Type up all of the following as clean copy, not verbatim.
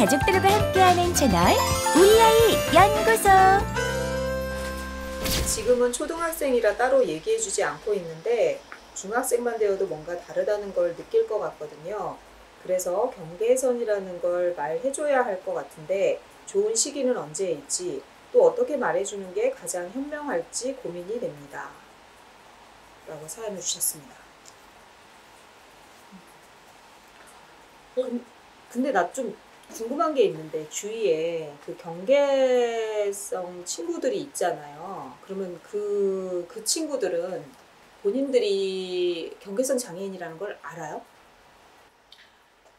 가족들과 함께하는 채널 우리 아이 연구소. 지금은 초등학생이라 따로 얘기해주지 않고 있는데 중학생만 되어도 뭔가 다르다는 걸 느낄 것 같거든요. 그래서 경계선이라는 걸 말해줘야 할 것 같은데 좋은 시기는 언제일지 또 어떻게 말해주는 게 가장 현명할지 고민이 됩니다. 라고 사연을 주셨습니다. 근데 나 좀 궁금한 게 있는데 주위에 그 경계성 친구들이 있잖아요. 그러면 그 친구들은 본인들이 경계선 장애인이라는 걸 알아요?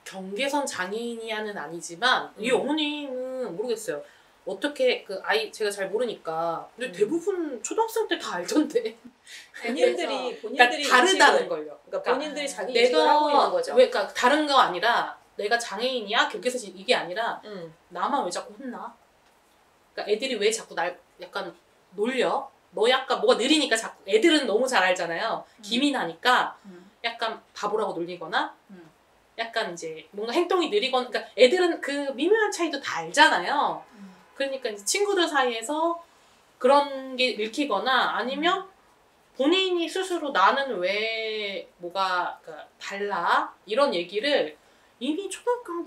경계선 장애인이야는 아니지만 이 어머님은 모르겠어요. 어떻게 그 아이 제가 잘 모르니까 근데 대부분 초등학생 때 다 알던데. 본인들이 그러니까 다르다는 걸요. 그러니까 본인들이 자기 인식을 하고 있는 거죠. 왜 그러니까 다른 거 아니라 내가 장애인이야 경계선 이게 아니라 나만 왜 자꾸 혼나? 그러니까 애들이 왜 자꾸 날 약간 놀려? 너 약간 뭐가 느리니까 자꾸 애들은 너무 잘 알잖아요. 기민하니까 약간 바보라고 놀리거나. 약간 이제 뭔가 행동이 느리거나 그러니까 애들은 그 미묘한 차이도 다 알잖아요. 그러니까 이제 친구들 사이에서 그런 게 읽히거나 아니면 본인이 스스로 나는 왜 뭐가 그러니까 달라 이런 얘기를 이미 초등학교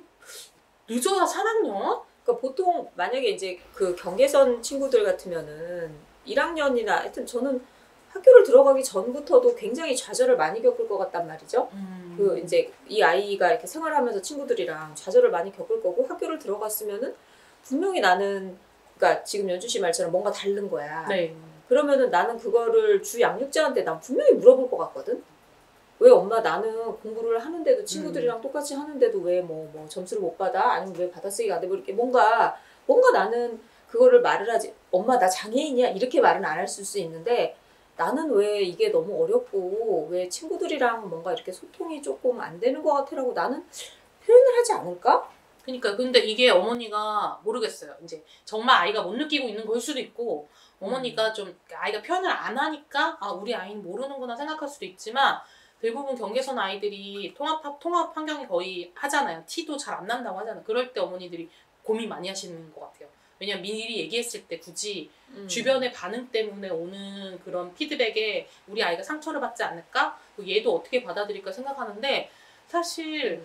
늦어야 3학년? 그러니까 보통 만약에 이제 그 경계선 친구들 같으면은 1학년이나 하여튼 저는 학교를 들어가기 전부터도 굉장히 좌절을 많이 겪을 것 같단 말이죠. 그 이제 이 아이가 이렇게 생활하면서 친구들이랑 좌절을 많이 겪을 거고 학교를 들어갔으면은 분명히 나는 그러니까 지금 연주 씨 말처럼 뭔가 다른 거야. 네. 그러면은 나는 그거를 주 양육자한테 난 분명히 물어볼 것 같거든. 왜 엄마 나는 공부를 하는데도 친구들이랑 똑같이 하는데도 왜 뭐 점수를 못 받아? 아니면 왜 받아쓰기가 안 돼? 뭐 이렇게 뭔가 나는 그거를 말을 하지. 엄마 나 장애인이야 이렇게 말은 안 할 수 있는데. 나는 왜 이게 너무 어렵고 왜 친구들이랑 뭔가 이렇게 소통이 조금 안 되는 것 같아라고 나는 표현을 하지 않을까? 그러니까 근데 이게 어머니가 모르겠어요. 이제 정말 아이가 못 느끼고 있는 걸 수도 있고 어머니가 좀 아이가 표현을 안 하니까 아 우리 아이는 모르는구나 생각할 수도 있지만 대부분 경계선 아이들이 통합 환경이 거의 하잖아요. 티도 잘 안 난다고 하잖아요. 그럴 때 어머니들이 고민 많이 하시는 것 같아요. 왜냐면 미리 얘기했을 때 굳이 주변의 반응 때문에 오는 그런 피드백에 우리 아이가 상처를 받지 않을까? 얘도 어떻게 받아들일까 생각하는데 사실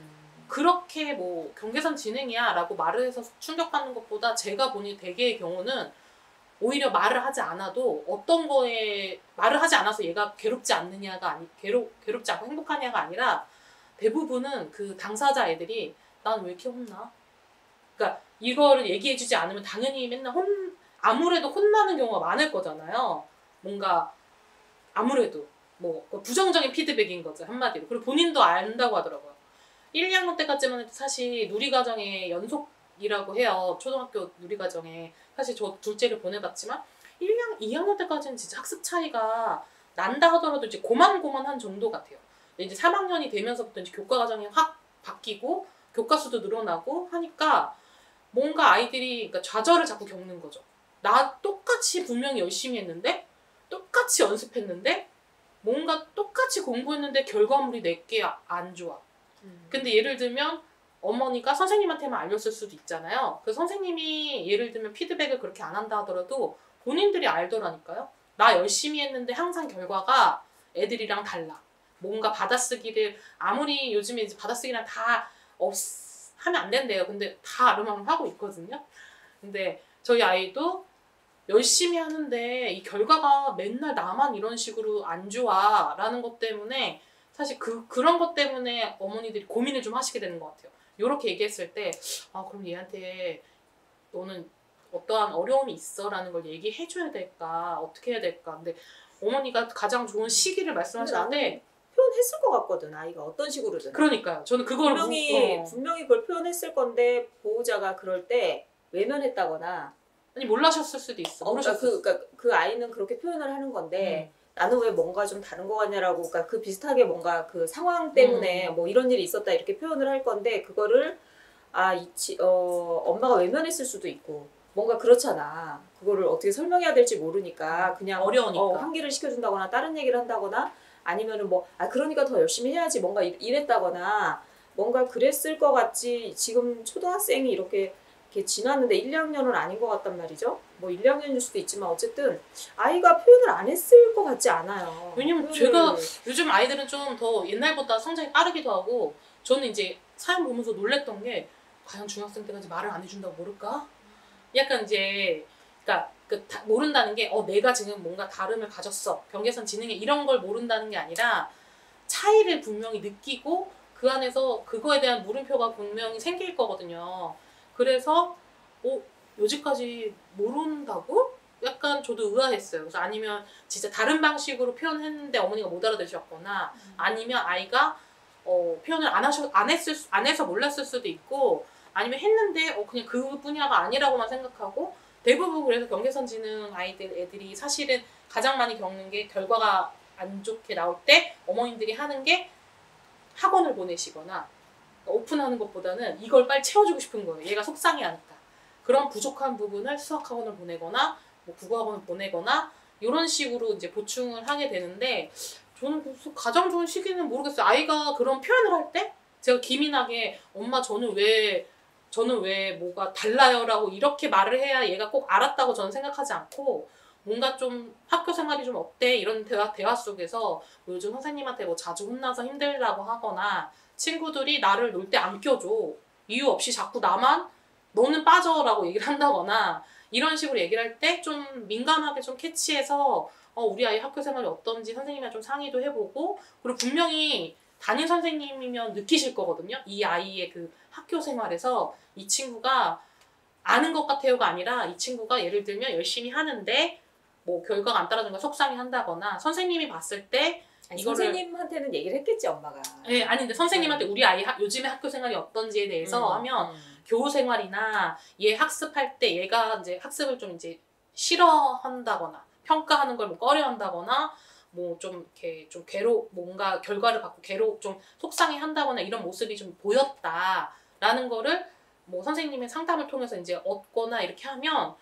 그렇게 뭐 경계선 지능이야 라고 말을 해서 충격받는 것보다 제가 보니 대개의 경우는 오히려 말을 하지 않아도 어떤 거에 말을 하지 않아서 얘가 괴롭지 않느냐가 괴롭지 않고 행복하냐가 아니라 대부분은 그 당사자 애들이 난 왜 이렇게 혼나? 그러니까 이거를 얘기해주지 않으면 당연히 맨날 아무래도 혼나는 경우가 많을 거잖아요. 뭔가 아무래도 뭐 부정적인 피드백인 거죠 한마디로. 그리고 본인도 안다고 하더라고요. 1, 2학년 때까지만 해도 사실 누리과정의 연속이라고 해요. 초등학교 누리과정에 사실 저 둘째를 보내봤지만 2학년 때까지는 진짜 학습 차이가 난다 하더라도 이제 고만고만한 정도 같아요. 이제 3학년이 되면서부터 이제 교과 과정이 확 바뀌고 교과 수도 늘어나고 하니까 뭔가 아이들이 그러니까 좌절을 자꾸 겪는 거죠. 나 똑같이 분명히 열심히 했는데 똑같이 연습했는데 뭔가 똑같이 공부했는데 결과물이 내게 안 좋아. 근데 예를 들면 어머니가 선생님한테만 알렸을 수도 있잖아요. 그 선생님이 예를 들면 피드백을 그렇게 안 한다 하더라도 본인들이 알더라니까요. 나 열심히 했는데 항상 결과가 애들이랑 달라. 뭔가 받아쓰기를 아무리 요즘에 이제 받아쓰기랑 다 하면 안 된대요. 근데 다 아름아름 하고 있거든요. 근데 저희 아이도 열심히 하는데 이 결과가 맨날 나만 이런 식으로 안 좋아 라는 것 때문에 사실 그런 것 때문에 어머니들이 고민을 좀 하시게 되는 것 같아요. 요렇게 얘기했을 때 아 그럼 얘한테 너는 어떠한 어려움이 있어 라는 걸 얘기해줘야 될까 어떻게 해야 될까. 근데 어머니가 가장 좋은 시기를 말씀하셨는데 표현했을 것 같거든 아이가 어떤 식으로든. 그러니까 저는 그걸 분명히 그걸 표현했을 건데 보호자가 그럴 때 외면했다거나 아니 몰라셨을 수도 있어. 그러니까 그 아이는 그렇게 표현을 하는 건데 나는 왜 뭔가 좀 다른 거 같냐라고 그러니까 그 비슷하게 뭔가 그 상황 때문에 뭐 이런 일이 있었다 이렇게 표현을 할 건데 그거를 엄마가 외면했을 수도 있고 뭔가 그렇잖아. 그거를 어떻게 설명해야 될지 모르니까 그냥 어려우니까 환기를 시켜준다거나 다른 얘기를 한다거나 아니면은 그러니까 더 열심히 해야지 뭔가 이랬다거나 뭔가 그랬을 것 같지 지금 초등학생이 이렇게 지났는데 1, 2학년은 아닌 것 같단 말이죠. 뭐 1, 2학년일 수도 있지만 어쨌든 아이가 표현을 안 했을 것 같지 않아요. 왜냐면 표현을... 제가 요즘 아이들은 좀 더 옛날보다 성장이 빠르기도 하고 저는 이제 사연 보면서 놀랬던 게 과연 중학생 때까지 말을 안 해준다고 모를까? 약간 이제 그러니까 모른다는 게 내가 지금 뭔가 다름을 가졌어. 경계선 지능에 이런 걸 모른다는 게 아니라 차이를 분명히 느끼고 그 안에서 그거에 대한 물음표가 분명히 생길 거거든요. 그래서 여지까지 모른다고? 약간 저도 의아했어요. 그래서 아니면 진짜 다른 방식으로 표현했는데 어머니가 못 알아들으셨거나 아니면 아이가 표현을 안 해서 몰랐을 수도 있고 아니면 했는데 그냥 그 분야가 아니라고만 생각하고 대부분 그래서 경계선 지능 애들이 사실은 가장 많이 겪는 게 결과가 안 좋게 나올 때 어머님들이 하는 게 학원을 보내시거나 오픈하는 것보다는 이걸 빨리 채워주고 싶은 거예요. 얘가 속상해하니까. 그런 부족한 부분을 수학학원을 보내거나 뭐 국어학원을 보내거나 이런 식으로 이제 보충을 하게 되는데 저는 가장 좋은 시기는 모르겠어요. 아이가 그런 표현을 할 때 제가 기민하게 엄마 저는 왜 뭐가 달라요라고 이렇게 말을 해야 얘가 꼭 알았다고 저는 생각하지 않고 뭔가 좀 학교 생활이 좀 어때 이런 대화 속에서 뭐 요즘 선생님한테 뭐 자주 혼나서 힘들다고 하거나 친구들이 나를 놀 때 안 껴줘 이유 없이 자꾸 나만 너는 빠져라고 얘기를 한다거나 이런 식으로 얘기를 할 때 좀 민감하게 좀 캐치해서 우리 아이 학교 생활이 어떤지 선생님이랑 좀 상의도 해보고 그리고 분명히 담임 선생님이면 느끼실 거거든요. 이 아이의 그 학교 생활에서 이 친구가 아는 것 같아요가 아니라 이 친구가 예를 들면 열심히 하는데 뭐 결과가 안 따라주니까 속상해 한다거나 선생님이 봤을 때 이거를 선생님한테는 얘기를 했겠지 엄마가. 네, 아니 근데 선생님한테 우리 아이 요즘에 학교 생활이 어떤지에 대해서 하면 교우 생활이나 얘 학습할 때 얘가 이제 학습을 좀 이제 싫어한다거나 평가하는 걸 뭐 꺼려한다거나 뭐 좀 이렇게 좀 뭔가 결과를 받고 좀 속상해 한다거나 이런 모습이 좀 보였다라는 거를 뭐 선생님의 상담을 통해서 이제 얻거나 이렇게 하면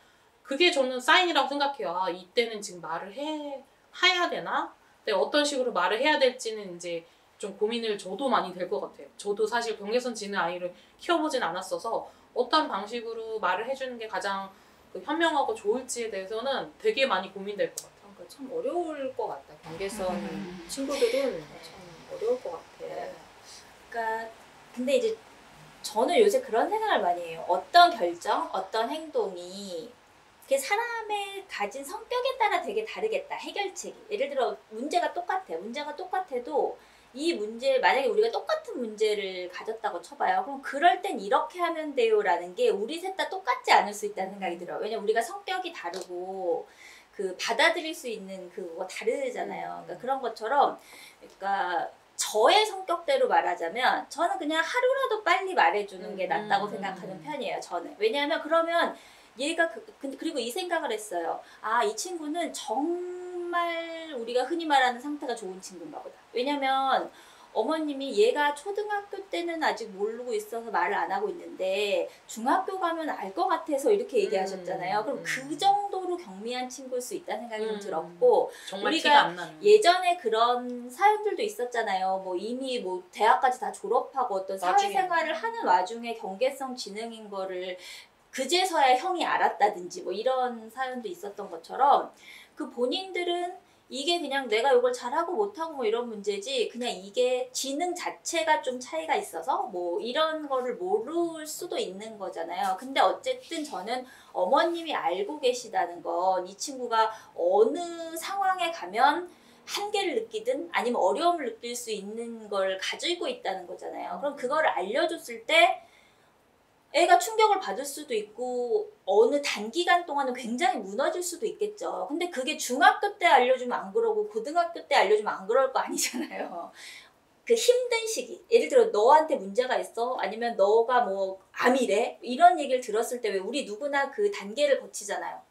그게 저는 사인이라고 생각해요. 아, 이때는 지금 말을 해야 되나? 근데 어떤 식으로 말을 해야 될지는 이제 좀 고민을 저도 많이 될 것 같아요. 저도 사실 경계선 지능 아이를 키워보진 않았어서 어떤 방식으로 말을 해주는 게 가장 현명하고 좋을지에 대해서는 되게 많이 고민될 것 같아요. 그러니까 참 어려울 것 같다. 경계선 친구들은 참 어려울 것 같아. 그러니까 근데 이제 저는 요새 그런 생각을 많이 해요. 어떤 결정, 어떤 행동이 그게 사람의 가진 성격에 따라 되게 다르겠다. 해결책이. 예를 들어 문제가 똑같아. 문제가 똑같아도 이 문제 만약에 우리가 똑같은 문제를 가졌다고 쳐봐요. 그럼 그럴 땐 이렇게 하면 돼요라는 게 우리 셋 다 똑같지 않을 수 있다는 생각이 들어요. 왜냐면 우리가 성격이 다르고 그 받아들일 수 있는 그거 다르잖아요. 그러니까 그런 것처럼 그러니까 저의 성격대로 말하자면 저는 그냥 하루라도 빨리 말해주는 게 낫다고 생각하는 편이에요. 저는. 왜냐하면 그러면 얘가 그리고 이 생각을 했어요. 아, 이 친구는 정말 우리가 흔히 말하는 상태가 좋은 친구인가 보다. 왜냐면 어머님이 얘가 초등학교 때는 아직 모르고 있어서 말을 안 하고 있는데 중학교 가면 알 것 같아서 이렇게 얘기하셨잖아요. 그럼 그 정도로 경미한 친구일 수 있다는 생각이 좀 들었고 정말 우리가 티가 안 나는. 예전에 그런 사연들도 있었잖아요. 뭐 이미 뭐 대학까지 다 졸업하고 어떤 사회생활을 하는 와중에 경계성 지능인 거를 그제서야 형이 알았다든지 뭐 이런 사연도 있었던 것처럼 그 본인들은 이게 그냥 내가 이걸 잘하고 못하고 뭐 이런 문제지 그냥 이게 지능 자체가 좀 차이가 있어서 뭐 이런 거를 모를 수도 있는 거잖아요. 근데 어쨌든 저는 어머님이 알고 계시다는 건 이 친구가 어느 상황에 가면 한계를 느끼든 아니면 어려움을 느낄 수 있는 걸 가지고 있다는 거잖아요. 그럼 그거를 알려줬을 때 애가 충격을 받을 수도 있고 어느 단기간 동안은 굉장히 무너질 수도 있겠죠. 근데 그게 중학교 때 알려주면 안 그러고 고등학교 때 알려주면 안 그럴 거 아니잖아요. 그 힘든 시기. 예를 들어 너한테 문제가 있어? 아니면 너가 뭐 암이래? 이런 얘기를 들었을 때 왜 우리 누구나 그 단계를 거치잖아요.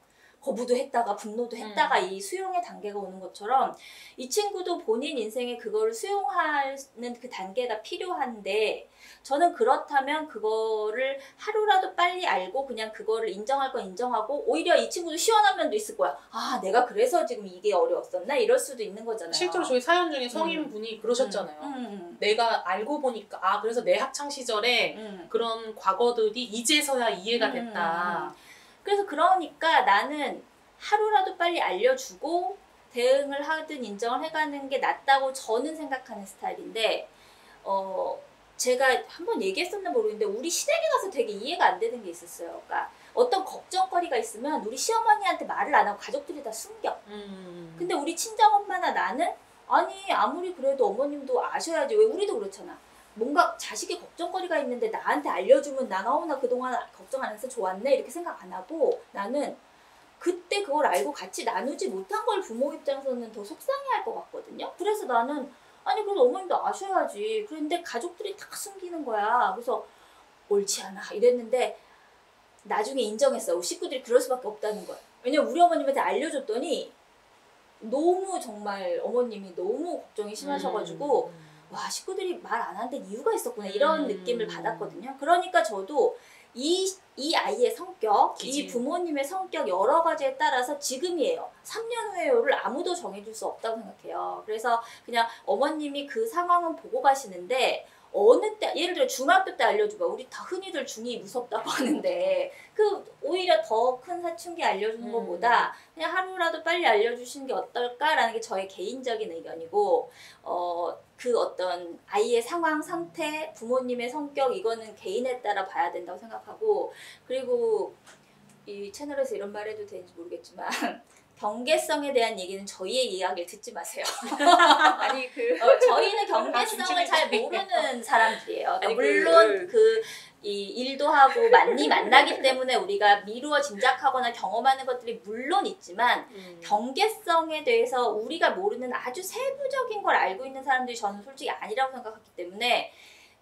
거부도 했다가 분노도 했다가 이 수용의 단계가 오는 것처럼 이 친구도 본인 인생에 그거를 수용하는 그 단계가 필요한데 저는 그렇다면 그거를 하루라도 빨리 알고 그냥 그거를 인정할 건 인정하고 오히려 이 친구도 시원한 면도 있을 거야. 아 내가 그래서 지금 이게 어려웠었나? 이럴 수도 있는 거잖아요. 실제로 저희 사연 중에 성인분이 그러셨잖아요. 내가 알고 보니까 아 그래서 내 학창 시절에 그런 과거들이 이제서야 이해가 됐다. 그래서 그러니까 나는 하루라도 빨리 알려주고 대응을 하든 인정을 해가는 게 낫다고 저는 생각하는 스타일인데 제가 한번 얘기했었나 모르겠는데 우리 시댁에 가서 되게 이해가 안 되는 게 있었어요. 그러니까 어떤 걱정거리가 있으면 우리 시어머니한테 말을 안 하고 가족들이 다 숨겨. 근데 우리 친정엄마나 나는 아니 아무리 그래도 어머님도 아셔야지. 왜 우리도 그렇잖아. 뭔가 자식의 걱정거리가 있는데 나한테 알려주면 나 그동안 걱정 안 해서 좋았네 이렇게 생각 안 하고 나는 그때 그걸 알고 같이 나누지 못한 걸 부모 입장에서는 더 속상해할 것 같거든요. 그래서 나는 아니 그래도 어머님도 아셔야지. 그런데 가족들이 다 숨기는 거야. 그래서 옳지 않아 이랬는데 나중에 인정했어. 우리 식구들이 그럴 수밖에 없다는 거야. 왜냐면 우리 어머님한테 알려줬더니 너무 정말 어머님이 너무 걱정이 심하셔가지고 와 식구들이 말 안 하는데 이유가 있었구나 이런 느낌을 받았거든요. 그러니까 저도 이 아이의 성격, 그치. 이 부모님의 성격 여러 가지에 따라서 지금이에요. 3년 후에요를 아무도 정해줄 수 없다고 생각해요. 그래서 그냥 어머님이 그 상황은 보고 가시는데 어느 때 예를 들어 중학교 때 알려주고 우리 다 흔히들 중2 무섭다고 하는데 그 오히려 더 큰 사춘기 알려주는 것보다 그냥 하루라도 빨리 알려주시는 게 어떨까라는 게 저의 개인적인 의견이고 그 어떤 아이의 상황, 상태, 부모님의 성격 이거는 개인에 따라 봐야 된다고 생각하고 그리고 이 채널에서 이런 말 해도 되는지 모르겠지만 경계성에 대한 얘기는 저희의 이야기를 듣지 마세요. 아니 저희는 경계성을 잘 모르는 사람들이에요. 아니, 물론 이 일도 하고 만나기 때문에 우리가 미루어 짐작하거나 경험하는 것들이 물론 있지만 경계성에 대해서 우리가 모르는 아주 세부적인 걸 알고 있는 사람들이 저는 솔직히 아니라고 생각하기 때문에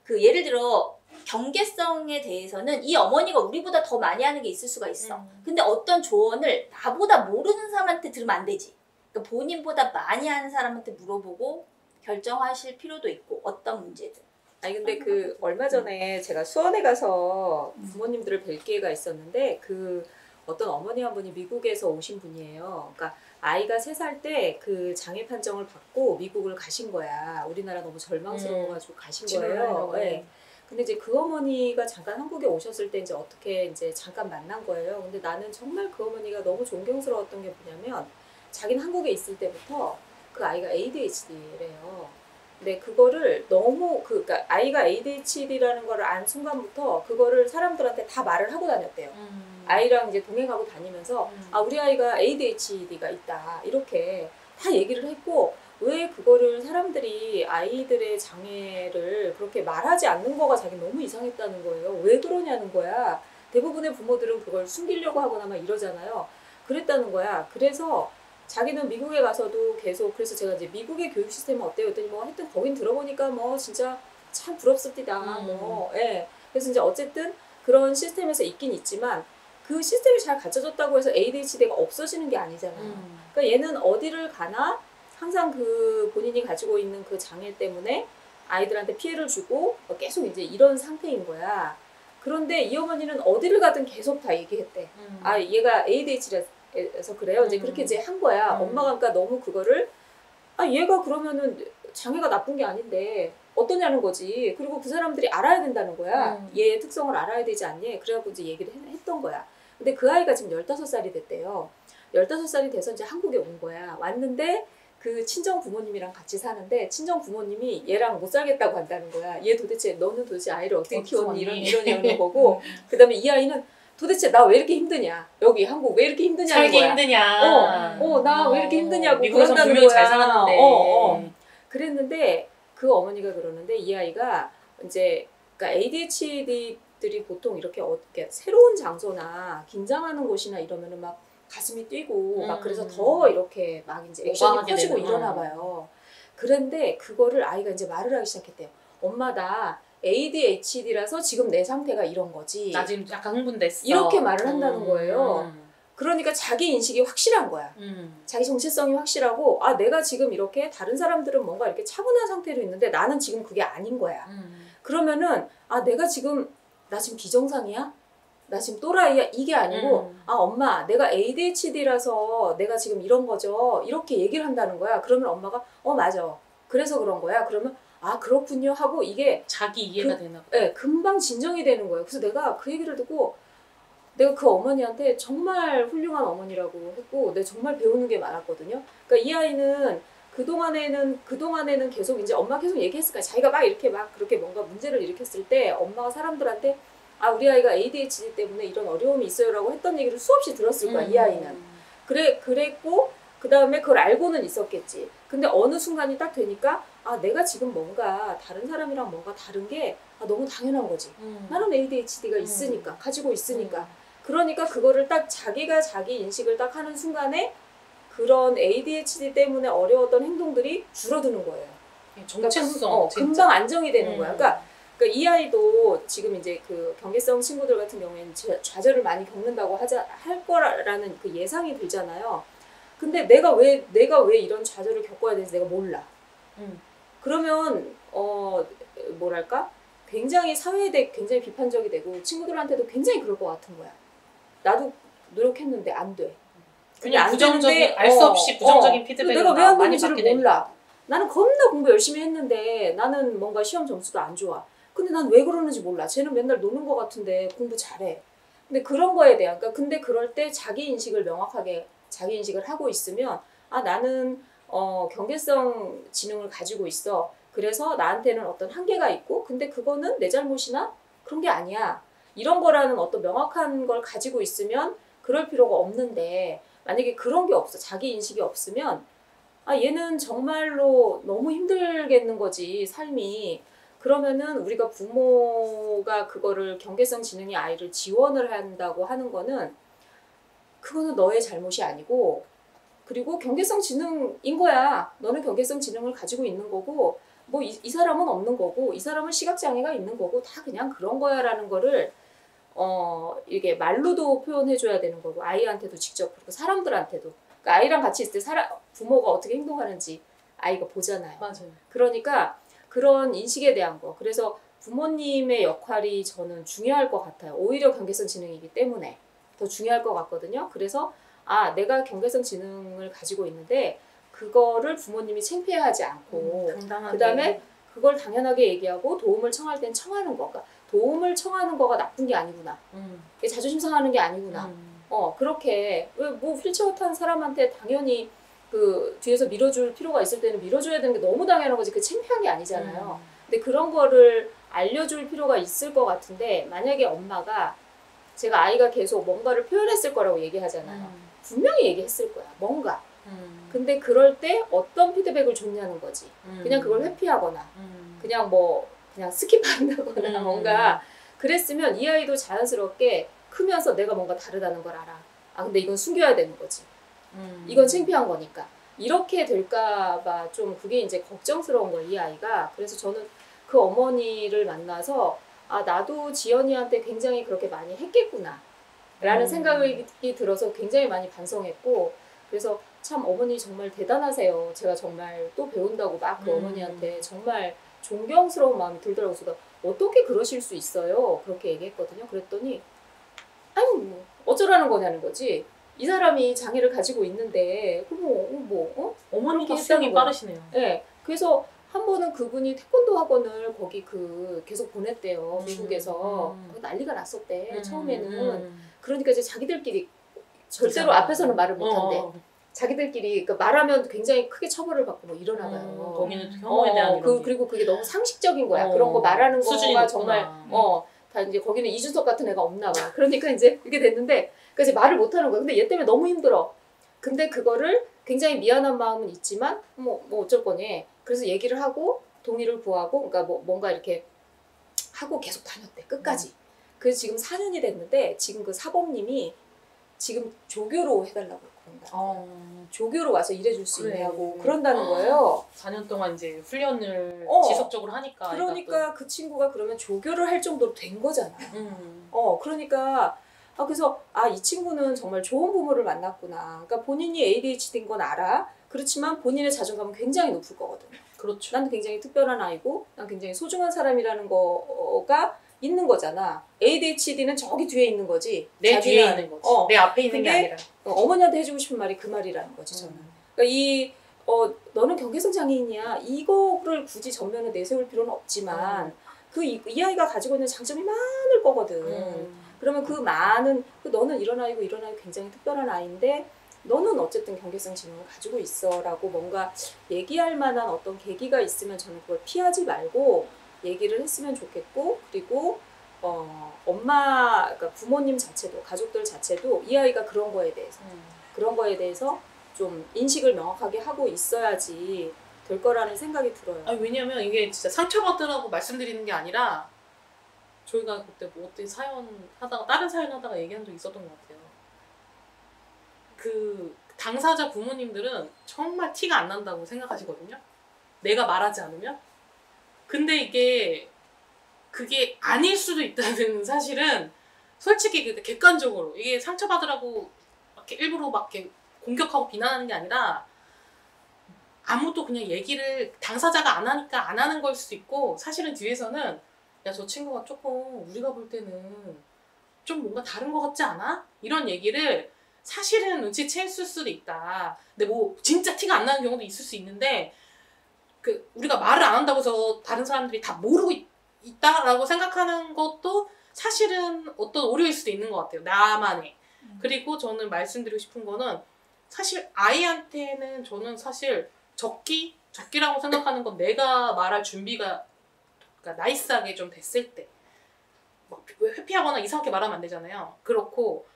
그 예를 들어 경계성에 대해서는 이 어머니가 우리보다 더 많이 하는 게 있을 수가 있어. 근데 어떤 조언을 나보다 모르는 사람한테 들으면 안 되지. 그러니까 본인보다 많이 하는 사람한테 물어보고 결정하실 필요도 있고 어떤 문제든. 아니 근데 그 얼마 전에 제가 수원에 가서 부모님들을 뵐 기회가 있었는데 그 어떤 어머니 한 분이 미국에서 오신 분이에요. 그러니까 아이가 3살 때 그 장애 판정을 받고 미국을 가신 거야. 우리나라 너무 절망스러워가지고 가신 거예요. 네. 근데 이제 그 어머니가 잠깐 한국에 오셨을 때 이제 어떻게 이제 잠깐 만난 거예요. 근데 나는 정말 그 어머니가 너무 존경스러웠던 게 뭐냐면 자기는 한국에 있을 때부터 그 아이가 ADHD래요. 근데 그거를 너무 그러니까 아이가 ADHD라는 거를 안 순간부터 그거를 사람들한테 다 말을 하고 다녔대요. 아이랑 이제 동행하고 다니면서 아 우리 아이가 ADHD가 있다 이렇게 다 얘기를 했고 왜 그거를 사람들이 아이들의 장애를 그렇게 말하지 않는 거가 자기 너무 이상했다는 거예요. 왜 그러냐는 거야. 대부분의 부모들은 그걸 숨기려고 하거나 막 이러잖아요. 그랬다는 거야. 그래서 자기는 미국에 가서도 계속 그래서 제가 이제 미국의 교육 시스템은 어때요? 했더니 뭐 하여튼 거긴 들어보니까 뭐 진짜 참 부럽습니다. 뭐 예. 그래서 이제 어쨌든 그런 시스템에서 있긴 있지만 그 시스템이 잘 갖춰졌다고 해서 ADHD가 없어지는 게 아니잖아요. 그러니까 얘는 어디를 가나 항상 그 본인이 가지고 있는 그 장애 때문에 아이들한테 피해를 주고 계속 이제 이런 상태인 거야. 그런데 이 어머니는 어디를 가든 계속 다 얘기했대. 아 얘가 ADHD라서 그래요. 이제 그렇게 이제 한 거야. 엄마가 그러니까 너무 그거를 아 얘가 그러면은 장애가 나쁜 게 아닌데 어떠냐는 거지. 그리고 그 사람들이 알아야 된다는 거야. 얘의 특성을 알아야 되지 않니? 그래갖고 이제 얘기를 했던 거야. 근데 그 아이가 지금 15살이 됐대요. 15살이 돼서 이제 한국에 온 거야. 왔는데 그 친정 부모님이랑 같이 사는데 친정 부모님이 얘랑 못 살겠다고 한다는 거야. 얘 도대체 너는 도대체 아이를 어떻게 키웠니? 이런 거고 그다음에 이 아이는 도대체 나 왜 이렇게 힘드냐? 여기 한국 왜 이렇게 힘드냐는 살기 거야. 힘드냐? 나 왜 이렇게 힘드냐고 미국에서 그런다는 분명히 거야. 잘 살았는데. 그랬는데 그 어머니가 그러는데 이 아이가 이제 그러니까 ADHD들이 보통 이렇게 새로운 장소나 긴장하는 곳이나 이러면은 막 가슴이 뛰고 막 그래서 더 이렇게 막 이제 액션이 커지고 되는, 이러나 봐요. 그런데 그거를 아이가 이제 말을 하기 시작했대요. 엄마 나 ADHD라서 지금 내 상태가 이런 거지. 나 지금 약간 흥분됐어. 이렇게 말을 한다는 거예요. 그러니까 자기 인식이 확실한 거야. 자기 정체성이 확실하고 아 내가 지금 이렇게 다른 사람들은 뭔가 이렇게 차분한 상태로 있는데 나는 지금 그게 아닌 거야. 그러면은 아 내가 지금 나 지금 비정상이야? 나 지금 또라이야? 이게 아니고 아 엄마 내가 ADHD라서 내가 지금 이런 거죠. 이렇게 얘기를 한다는 거야. 그러면 엄마가 맞아. 그래서 그런 거야. 그러면 아 그렇군요 하고 이게 자기 이해가 되나 봐. 네, 금방 진정이 되는 거예요. 그래서 내가 그 얘기를 듣고 내가 그 어머니한테 정말 훌륭한 어머니라고 했고 내가 정말 배우는 게 많았거든요. 그러니까 이 아이는 그동안에는 계속 이제 엄마 계속 얘기했을까 자기가 막 이렇게 막 그렇게 뭔가 문제를 일으켰을 때 엄마가 사람들한테 아 우리 아이가 ADHD 때문에 이런 어려움이 있어요라고 했던 얘기를 수없이 들었을 거야. 이 아이는 그랬고 그 다음에 그걸 알고는 있었겠지. 근데 어느 순간이 딱 되니까 아 내가 지금 뭔가 다른 사람이랑 뭔가 다른 게 너무 당연한 거지. 나는 ADHD가 있으니까 가지고 있으니까 그러니까 그거를 딱 자기가 자기 인식을 딱 하는 순간에 그런 ADHD 때문에 어려웠던 행동들이 줄어드는 거예요. 정체성 금방 안정이 되는 거야. 그러니까 이 아이도 지금 이제 그 경계성 친구들 같은 경우에는 좌절을 많이 겪는다고 할 거라는 그 예상이 들잖아요. 근데 내가 왜 이런 좌절을 겪어야 되는지 내가 몰라. 그러면 뭐랄까 굉장히 사회에 대해 굉장히 비판적이 되고 친구들한테도 굉장히 그럴 것 같은 거야. 나도 노력했는데 안 돼. 그냥 부정적인 알 수 없이 부정적인 피드백을 내가 왜 안 많이 되는지를 받게 몰라. 나는 겁나 공부 열심히 했는데 나는 뭔가 시험 점수도 안 좋아. 근데 난 왜 그러는지 몰라. 쟤는 맨날 노는 것 같은데 공부 잘해. 근데 그런 거에 대한 근데 그럴 때 자기 인식을 명확하게 자기 인식을 하고 있으면 아 나는 경계성 지능을 가지고 있어. 그래서 나한테는 어떤 한계가 있고 근데 그거는 내 잘못이나 그런 게 아니야. 이런 거라는 어떤 명확한 걸 가지고 있으면 그럴 필요가 없는데 만약에 그런 게 없어. 자기 인식이 없으면 아 얘는 정말로 너무 힘들겠는 거지 삶이. 그러면은 우리가 부모가 그거를 경계성 지능의 아이를 지원을 한다고 하는 거는 그거는 너의 잘못이 아니고 그리고 경계성 지능인 거야. 너는 경계성 지능을 가지고 있는 거고 뭐 이 사람은 없는 거고 이 사람은 시각장애가 있는 거고 다 그냥 그런 거야 라는 거를 이게 말로도 표현해줘야 되는 거고 아이한테도 직접 그리고 사람들한테도 그러니까 아이랑 같이 있을 때 부모가 어떻게 행동하는지 아이가 보잖아요. 맞아요. 그러니까 그런 인식에 대한 거. 그래서 부모님의 역할이 저는 중요할 것 같아요. 오히려 경계성 지능이기 때문에 더 중요할 것 같거든요. 그래서 아 내가 경계성 지능을 가지고 있는데 그거를 부모님이 창피해하지 않고 당당하게. 그다음에 그걸 당연하게 얘기하고 도움을 청할 땐 청하는 거. 그러니까 도움을 청하는 거가 나쁜 게 아니구나. 자존심 상하는 게 아니구나. 그렇게 왜 뭐 휠체어 탄 사람한테 당연히 그 뒤에서 밀어줄 필요가 있을 때는 밀어줘야 되는 게 너무 당연한 거지. 그 창피한 게 아니잖아요. 근데 그런 거를 알려줄 필요가 있을 것 같은데 만약에 엄마가 제가 아이가 계속 뭔가를 표현했을 거라고 얘기하잖아요. 분명히 얘기했을 거야. 뭔가. 근데 그럴 때 어떤 피드백을 줬냐는 거지. 그냥 그걸 회피하거나 그냥 그냥 스킵한다거나 뭔가 그랬으면 이 아이도 자연스럽게 크면서 내가 뭔가 다르다는 걸 알아. 아 근데 이건 숨겨야 되는 거지. 이건 창피한 거니까. 이렇게 될까봐 좀 그게 이제 걱정스러운 거야, 이 아이가. 그래서 저는 그 어머니를 만나서 아 나도 지연이한테 굉장히 그렇게 많이 했겠구나 라는 생각이 들어서 굉장히 많이 반성했고 그래서 참 어머니 정말 대단하세요. 제가 정말 또 배운다고 막 그 어머니한테 정말 존경스러운 마음이 들더라고요. 그래서 어떻게 그러실 수 있어요? 그렇게 얘기했거든요. 그랬더니 아니 뭐 어쩌라는 거냐는 거지. 이 사람이 장애를 가지고 있는데 어머니가 수영이 빠르시네요. 네. 그래서 한 번은 그분이 태권도 학원을 거기 계속 보냈대요. 미국에서. 난리가 났었대. 처음에는. 그러니까 이제 자기들끼리 절대로 앞에서는 말을 못한대. 자기들끼리 그러니까 말하면 굉장히 크게 처벌을 받고 뭐 이러나 봐요. 거기는 혐오에 대한 이런 그리고 그게 너무 상식적인 거야. 그런 거 말하는 거가 정말 다 이제 거기는 이준석 같은 애가 없나 봐. 그러니까 이제 이게 됐는데 그러니까 이제 말을 못 하는 거야. 근데 얘 때문에 너무 힘들어. 근데 그거를 굉장히 미안한 마음은 있지만 뭐 어쩔 거니. 그래서 얘기를 하고 동의를 구하고 그러니까 뭔가 이렇게 하고 계속 다녔대. 끝까지. 그래서 지금 4년이 됐는데 지금 그 사범님이 지금 조교로 해달라고 그런다. 조교로 와서 일해줄 수 있냐고 그런다는 거예요. 4년 동안 이제 훈련을 지속적으로 하니까. 그러니까 그 친구가 그러면 조교를 할 정도로 된 거잖아. 그러니까 그래서 이 친구는 정말 좋은 부모를 만났구나. 그러니까 본인이 ADHD인 건 알아. 그렇지만 본인의 자존감은 굉장히 높을 거거든. 그렇죠. 난 굉장히 특별한 아이고 난 굉장히 소중한 사람이라는 거가 있는 거잖아. ADHD는 저기 뒤에 있는 거지. 내 뒤에 자기는, 있는 거지. 내 앞에 있는 게 근데 아니라. 어머니한테 해주고 싶은 말이 그 말이라는 거지 저는. 그러니까 너는 경계성 장애인이야. 이거를 굳이 전면에 내세울 필요는 없지만 이 아이가 가지고 있는 장점이 많을 거거든. 그러면 그 많은 너는 이런 아이고 이런 아이고 굉장히 특별한 아이인데 너는 어쨌든 경계성 지능을 가지고 있어라고 뭔가 얘기할 만한 어떤 계기가 있으면 저는 그걸 피하지 말고 얘기를 했으면 좋겠고 그리고 그러니까 부모님 자체도 가족들 자체도 이 아이가 그런 거에 대해서 좀 인식을 명확하게 하고 있어야지 될 거라는 생각이 들어요. 왜냐면 이게 진짜 상처받으라고 말씀드리는 게 아니라 저희가 그때 뭐 어떤 다른 사연 하다가 얘기한 적 있었던 것 같아요. 그 당사자 부모님들은 정말 티가 안 난다고 생각하시거든요. 내가 말하지 않으면. 근데 그게 아닐 수도 있다는 사실은 솔직히 객관적으로 이게 상처받으라고 막 일부러 막 이렇게 공격하고 비난하는 게 아니라 아무도 그냥 얘기를 당사자가 안 하니까 안 하는 걸 수도 있고 사실은 뒤에서는 야, 저 친구가 조금 우리가 볼 때는 좀 뭔가 다른 것 같지 않아? 이런 얘기를 사실은 눈치챘을 수도 있다. 근데 뭐 진짜 티가 안 나는 경우도 있을 수 있는데 우리가 말을 안 한다고 해서 다른 사람들이 다 모르고 있다라고 생각하는 것도 사실은 어떤 오류일 수도 있는 것 같아요. 나만의. 그리고 저는 말씀드리고 싶은 거는 사실 아이한테는 저는 사실 적기라고 생각하는 건 내가 말할 준비가 그러니까 나이스하게 좀 됐을 때 막 회피하거나 이상하게 말하면 안 되잖아요. 그렇고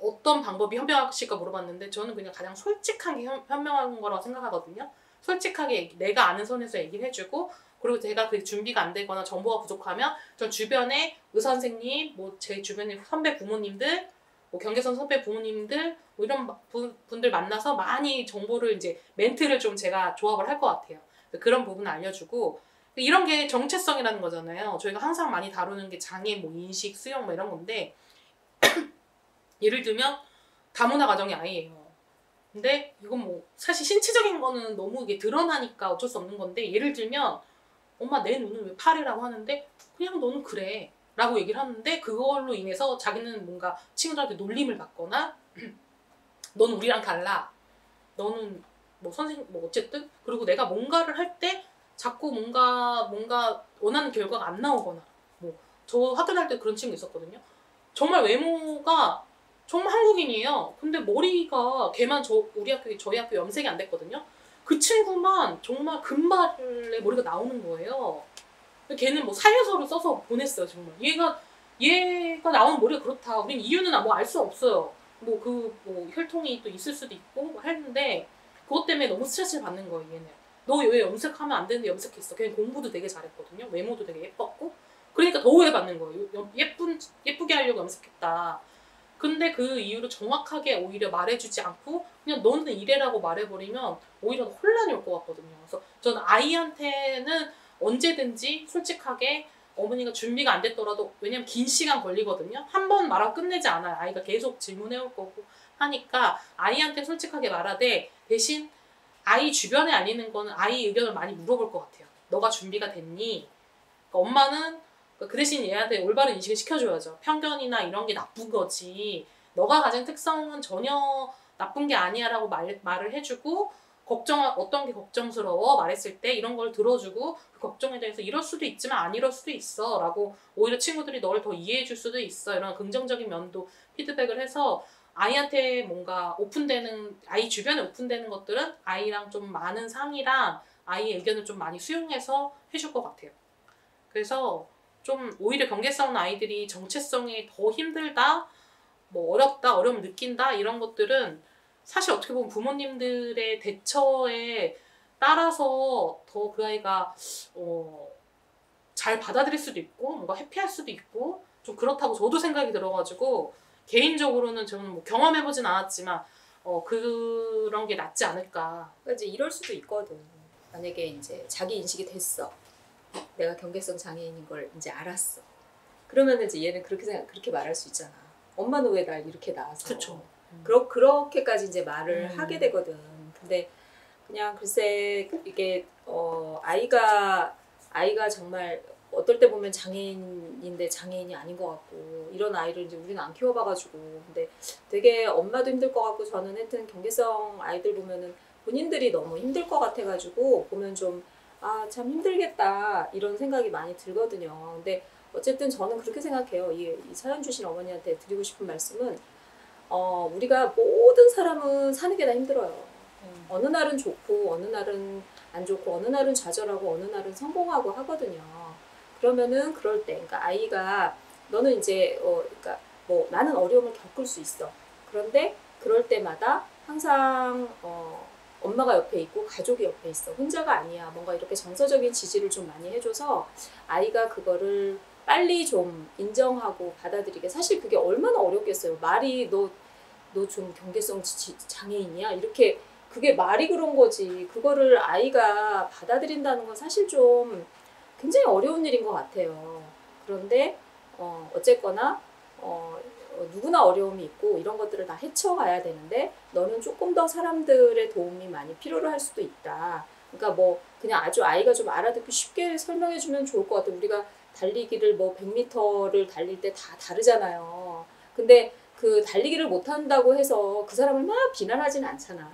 어떤 방법이 현명하실까 물어봤는데 저는 그냥 가장 솔직하게 현명한 거라고 생각하거든요. 솔직하게 내가 아는 선에서 얘기를 해주고 그리고 제가 그 준비가 안 되거나 정보가 부족하면 전 주변에 의사 선생님, 뭐 제 주변에 선배 부모님들, 뭐 경계선 선배 부모님들 뭐 이런 분들 만나서 많이 정보를 이제 멘트를 좀 제가 조합을 할 것 같아요. 그런 부분을 알려주고 이런 게 정체성이라는 거잖아요. 저희가 항상 많이 다루는 게 장애, 뭐 인식, 수용 뭐 이런 건데 예를 들면 다문화 가정의 아이예요. 근데 이건 뭐 사실 신체적인 거는 너무 이게 드러나니까 어쩔 수 없는 건데 예를 들면 엄마 내 눈은 왜 파래라고 하는데 그냥 너는 그래 라고 얘기를 하는데 그걸로 인해서 자기는 뭔가 친구들한테 놀림을 받거나 넌 우리랑 달라 너는 뭐 선생님 뭐 어쨌든 그리고 내가 뭔가를 할 때 자꾸 뭔가 원하는 결과가 안 나오거나 뭐 저 학교 다닐 때 그런 친구 있었거든요. 정말 외모가 정말 한국인이에요. 근데 머리가 걔만 저희 학교 염색이 안 됐거든요. 그 친구만 정말 금발에 머리가 나오는 거예요. 걔는 뭐 살려서를 써서 보냈어요. 정말 얘가 나오는 머리가 그렇다. 우린 이유는 뭐 알 수 없어요. 뭐 혈통이 또 있을 수도 있고 했는데 그것 때문에 너무 스트레스를 받는 거예요. 얘는 너 왜 염색하면 안 되는데 염색했어. 걔는 공부도 되게 잘했거든요. 외모도 되게 예뻤고 그러니까 더 오해받는 거예요. 예쁘게 하려고 염색했다. 근데 그 이유를 정확하게 오히려 말해주지 않고 그냥 너는 이래라고 말해버리면 오히려 혼란이 올 것 같거든요. 그래서 저는 아이한테는 언제든지 솔직하게 어머니가 준비가 안 됐더라도 왜냐면 긴 시간 걸리거든요. 한 번 말하고 끝내지 않아요. 아이가 계속 질문해올 거고 하니까 아이한테 솔직하게 말하되 대신 아이 주변에 알리는 거는 아이 의견을 많이 물어볼 것 같아요. 너가 준비가 됐니? 그러니까 엄마는 그 대신 얘한테 올바른 인식을 시켜줘야죠. 편견이나 이런 게 나쁜 거지. 너가 가진 특성은 전혀 나쁜 게 아니야 라고 말을 해주고 어떤 게 걱정스러워 말했을 때 이런 걸 들어주고 그 걱정에 대해서 이럴 수도 있지만 안 이럴 수도 있어 라고 오히려 친구들이 너를 더 이해해 줄 수도 있어 이런 긍정적인 면도 피드백을 해서 아이한테 뭔가 아이 주변에 오픈되는 것들은 아이랑 좀 많은 상의랑 아이의 의견을 좀 많이 수용해서 해줄 것 같아요. 그래서 좀 오히려 경계성 아이들이 정체성이 더 힘들다, 뭐 어렵다, 어려움을 느낀다 이런 것들은 사실 어떻게 보면 부모님들의 대처에 따라서 더 그 아이가 잘 받아들일 수도 있고 뭔가 회피할 수도 있고 좀 그렇다고 저도 생각이 들어가지고 개인적으로는 저는 뭐 경험해보진 않았지만 그런 게 낫지 않을까. 그러니까 이제 이럴 수도 있거든. 만약에 이제 자기 인식이 됐어. 내가 경계성 장애인인 걸 이제 알았어. 그러면 이제 얘는 그렇게 말할 수 있잖아. 엄마는 왜 날 이렇게 낳아서 그쵸. 그렇게까지 이제 말을 음. 하게 되거든. 근데 그냥 글쎄 이게 아이가 정말 어떨 때 보면 장애인인데 장애인이 아닌 것 같고 이런 아이를 이제 우리는 안 키워봐가지고 근데 되게 엄마도 힘들 것 같고 저는 하여튼 경계성 아이들 보면은 본인들이 너무 힘들 것 같아가지고 보면 좀 아 참 힘들겠다 이런 생각이 많이 들거든요. 근데 어쨌든 저는 그렇게 생각해요. 이 사연 주신 어머니한테 드리고 싶은 말씀은 우리가 모든 사람은 사는 게 다 힘들어요. 어느 날은 좋고 어느 날은 안 좋고 어느 날은 좌절하고 어느 날은 성공하고 하거든요. 그러면은 그럴 때, 그러니까 아이가 너는 이제 그러니까 뭐 나는 어려움을 겪을 수 있어. 그런데 그럴 때마다 항상 엄마가 옆에 있고 가족이 옆에 있어. 혼자가 아니야. 뭔가 이렇게 정서적인 지지를 좀 많이 해줘서 아이가 그거를 빨리 좀 인정하고 받아들이게. 사실 그게 얼마나 어렵겠어요. 말이 너 좀 경계성 장애인이야? 이렇게 그게 말이 그런 거지. 그거를 아이가 받아들인다는 건 사실 좀 굉장히 어려운 일인 것 같아요. 그런데 어쨌거나 누구나 어려움이 있고 이런 것들을 다 헤쳐가야 되는데 너는 조금 더 사람들의 도움이 많이 필요로 할 수도 있다. 그러니까 뭐 그냥 아주 아이가 좀 알아듣기 쉽게 설명해주면 좋을 것 같아요. 우리가 달리기를 뭐 100m를 달릴 때 다 다르잖아요. 근데 그 달리기를 못한다고 해서 그 사람을 막 비난하지는 않잖아.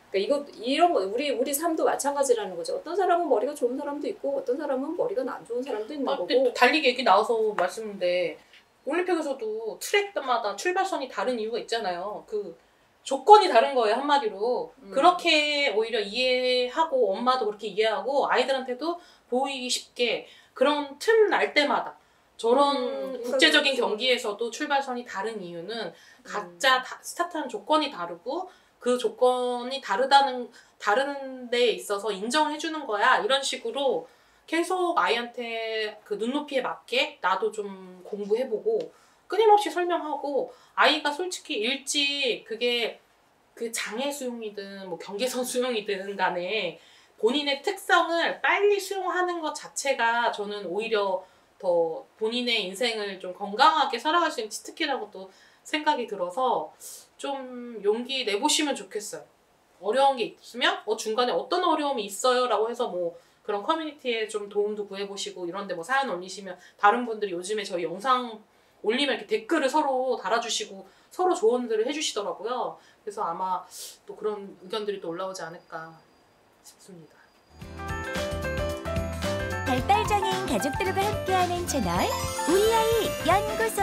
그러니까 이런 거 우리 삶도 마찬가지라는 거죠. 어떤 사람은 머리가 좋은 사람도 있고 어떤 사람은 머리가 안 좋은 사람도 있는 근데 거고. 또 달리기 얘기 나와서 말씀인데 올림픽에서도 트랙마다 출발선이 다른 이유가 있잖아요. 그 조건이 다른 거예요, 한마디로. 그렇게 오히려 이해하고 엄마도 그렇게 이해하고 아이들한테도 보이기 쉽게 그런 틈 날 때마다 저런 국제적인 그렇죠. 경기에서도 출발선이 다른 이유는 각자 스타트하는 조건이 다르고 그 조건이 다른 데 있어서 인정을 해주는 거야. 이런 식으로 계속 아이한테 그 눈높이에 맞게 나도 좀 공부해보고 끊임없이 설명하고 아이가 솔직히 일찍 그게 그 장애 수용이든 뭐 경계선 수용이든 간에 본인의 특성을 빨리 수용하는 것 자체가 저는 오히려 더 본인의 인생을 좀 건강하게 살아갈 수 있는 치트키라고 또 생각이 들어서 좀 용기 내보시면 좋겠어요. 어려운 게 있으면 중간에 어떤 어려움이 있어요 라고 해서 뭐 그런 커뮤니티에 좀 도움도 구해보시고 이런데 뭐 사연 올리시면 다른 분들이 요즘에 저희 영상 올리면 이렇게 댓글을 서로 달아주시고 서로 조언들을 해주시더라고요. 그래서 아마 또 그런 의견들이 또 올라오지 않을까 싶습니다. 발달장애인 가족들과 함께하는 채널 우리 아이 연구소.